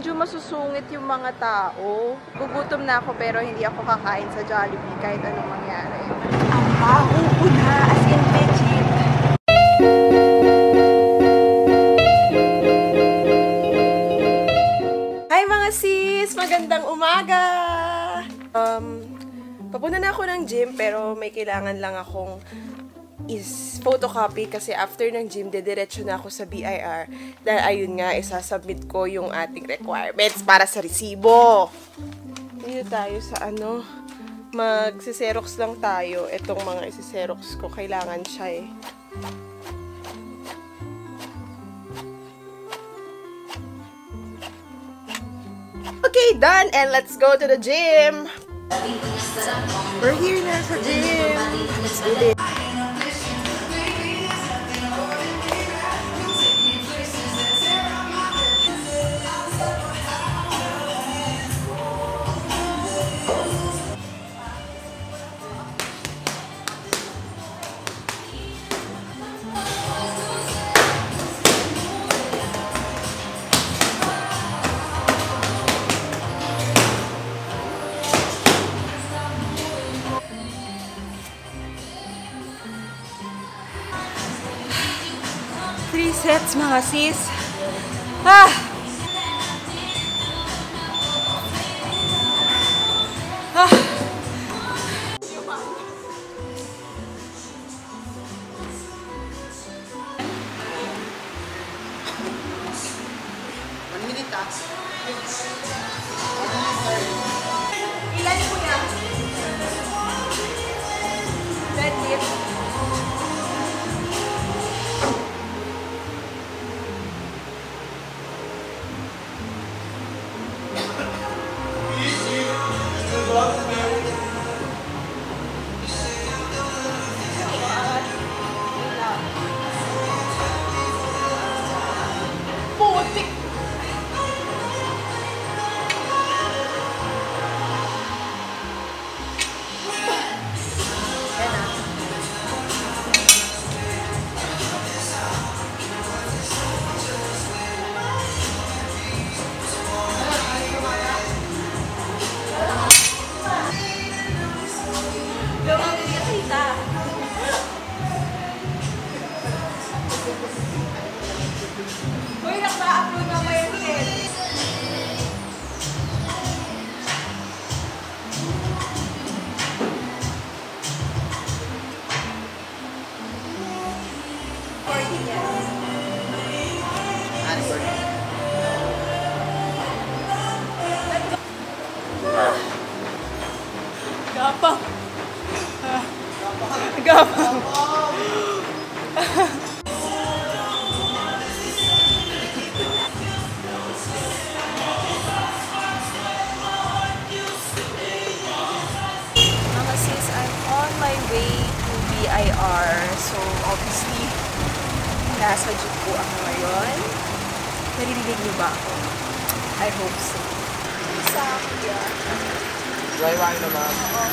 medyo masusungit yung mga tao. Gugutom na ako pero hindi ako kakain sa Jollibee kahit anong mangyari. Ang baho ko na, as in legit. Hi mga sis! Magandang umaga! Papunta na ako ng gym pero may kailangan lang akong photocopy kasi after ng gym, dediretso na ako sa BIR dahil ayun nga, isasubmit ko yung ating requirements para sa resibo. Dito tayo sa magsiserox lang tayo. Itong mga isiserox ko, kailangan siya eh. Okay, done! And let's go to the gym! We're here na sa gym! Let's do this! Three sets mga sis. Ah! Ah! Ilan po yan? Deadlift. Putik! Uy, naka-upload na ba yun, Ken? Gapang. Gapang. Mga sis, I'm on my way to BIR. So, obviously, nasa jeep po ako ngayon. Naririnig niyo ba ako? I hope so. Sa kuya. Drive naman. Oo.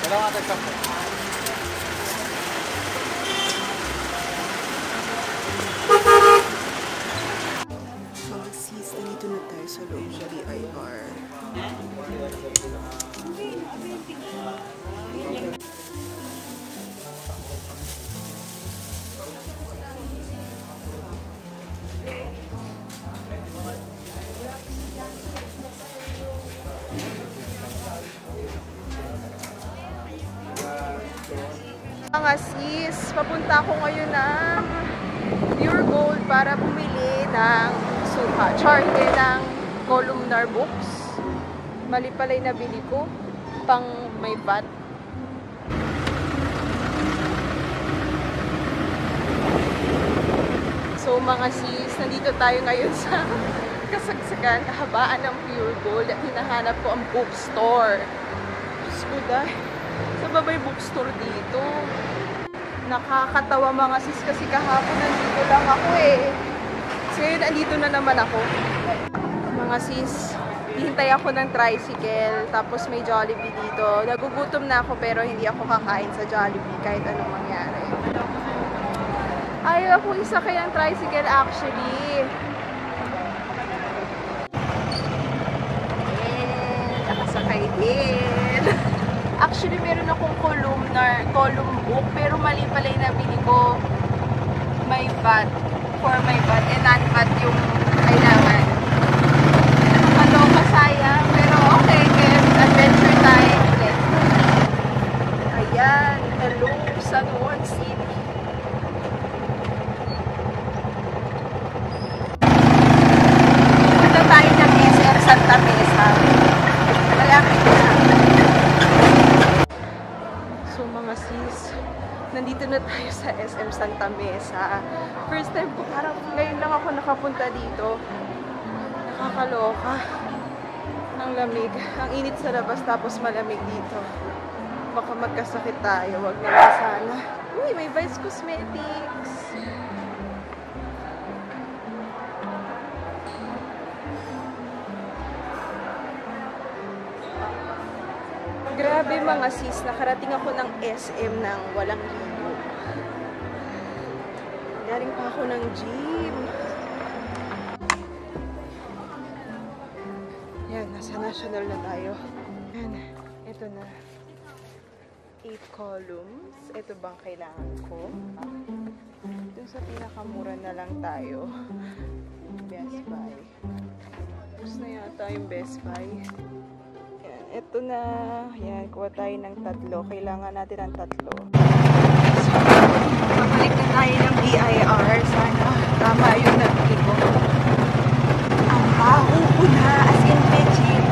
Wala nga tayo po. Mga sis, nandito na tayo sa loob ng BIR. Mga sis, papunta ako ngayon ng Pure Gold para bumili ng ng columnar books. Mali pala yung nabili ko, pang may VAT. So mga sis, nandito tayo ngayon sa kasagsagan, kahabaan ng Pure Gold at hinahanap ko ang bookstore. Diyos ko dahil, sa babay bookstore dito. Nakakatawa mga sis kasi kahapon nandito lang ako eh. So ngayon nandito na naman ako. Mga sis, hihintay ako ng tricycle, tapos may Jollibee dito. Nagugutom na ako pero hindi ako kakain sa Jollibee kahit anong mangyari. Ayaw ko isakay ang tricycle actually. And nakasakay din. Actually, meron akong column book, pero mali pala yung nabili ko. May VAT, for my VAT, and non-VAT yung kailangan. Nakakaloka, sayang, pero okay, guys, adventure time. Ayan, hello, San Juan City. Punta tayo ng SM Santa Mesa. Malapit na. So mga sis, nandito na tayo sa SM Santa Mesa. First time ko, parang ngayon lang ako nakapunta dito. Nakakaloka. Ang lamig. Ang init sa labas tapos malamig dito. Baka magkasakit tayo. Wag naman sana. Uy, may Vice Cosmetics. Grabe mga sis, nakarating ako ng SM ng walang ligo. Galing pa ako ng gym. Yan, nasa National na tayo. Yan, ito na. 8 columns. Ito bang kailangan ko? Dun sa pinakamura na lang tayo. Best Buy. Tapos na yata yung Best Buy. Ito na. Yan, kuha tayo ng 3. Kailangan natin ng 3. So, mabalik na tayo ng BIR. Sana tama yung nabili ko. Ang baho ko na, as in legit.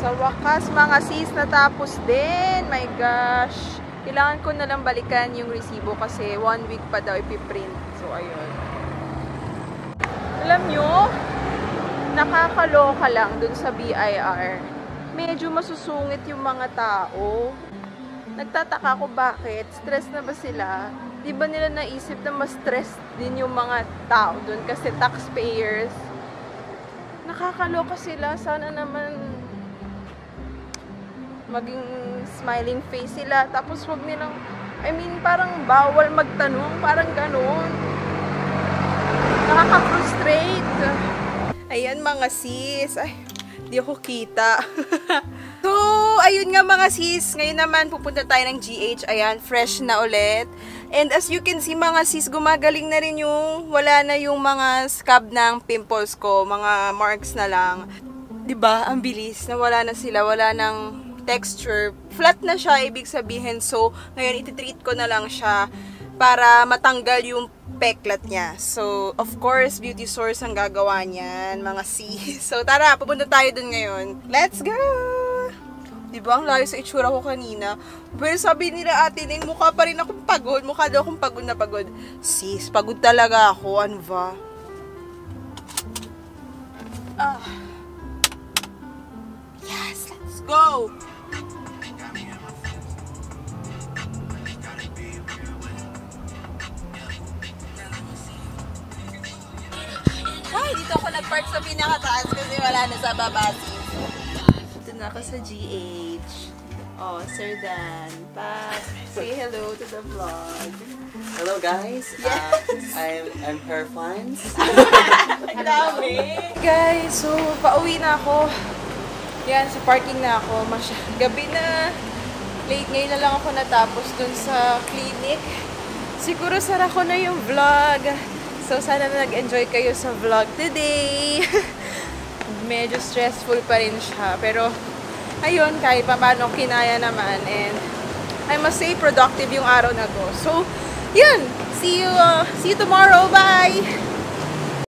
Sa wakas, mga sis, natapos din. My gosh. Kailangan ko na lang balikan yung resibo kasi 1 week pa daw ipiprint. So, ayun. Alam nyo, nakakaloka lang dun sa BIR. Medyo masusungit yung mga tao. Nagtataka ko bakit. Stress na ba sila? Di ba nila naisip na mas stress din yung mga tao dun kasi taxpayers? Nakakaloka sila. Sana naman maging smiling face sila. Tapos wag nilang, parang bawal magtanong. Parang ganun. Nakaka-frustrate. Ayan mga sis. Ay, di ako kita. So, ayun nga mga sis. Ngayon naman, pupunta tayo ng GH. Ayan, fresh na ulit. And as you can see mga sis, gumagaling na rin yung, wala na yung mga scab ng pimples ko. Mga marks na lang. Diba? Ang bilis. Nawala na sila. Wala nang texture. Flat na siya, ibig sabihin. So, ngayon, ititreat ko na lang siya para matanggal yung peklat niya. So, of course, Beauty Source ang gagawa niyan, mga sis. So, tara, pupunta tayo dun ngayon. Let's go! Diba, ang layo sa itsura ko kanina. Pero sabi nila ate, mukha pa rin akong pagod. Mukha daw akong pagod na pagod. Sis, pagod talaga ako. Ano ba? Yes, let's go! Ay, dito ako nag-park sa pinakataas kasi wala na sa baba. Dito na ako sa GH. Oh, Sir Dan. Say hello to the vlog. Hello guys. Yes. I'm Hair Flans. Dami. Guys, so pauwi na ako. Yan, sa parking na ako. Gabi na. Late ngayon na lang ako natapos dun sa clinic. Siguro sara ko na yung vlog. So, sana na nag-enjoy kayo sa vlog today. Medyo stressful pa rin siya. Pero, ayun, kahit pa paano kinaya naman. And, I must say, productive yung araw na to. So, yun. See you tomorrow. Bye!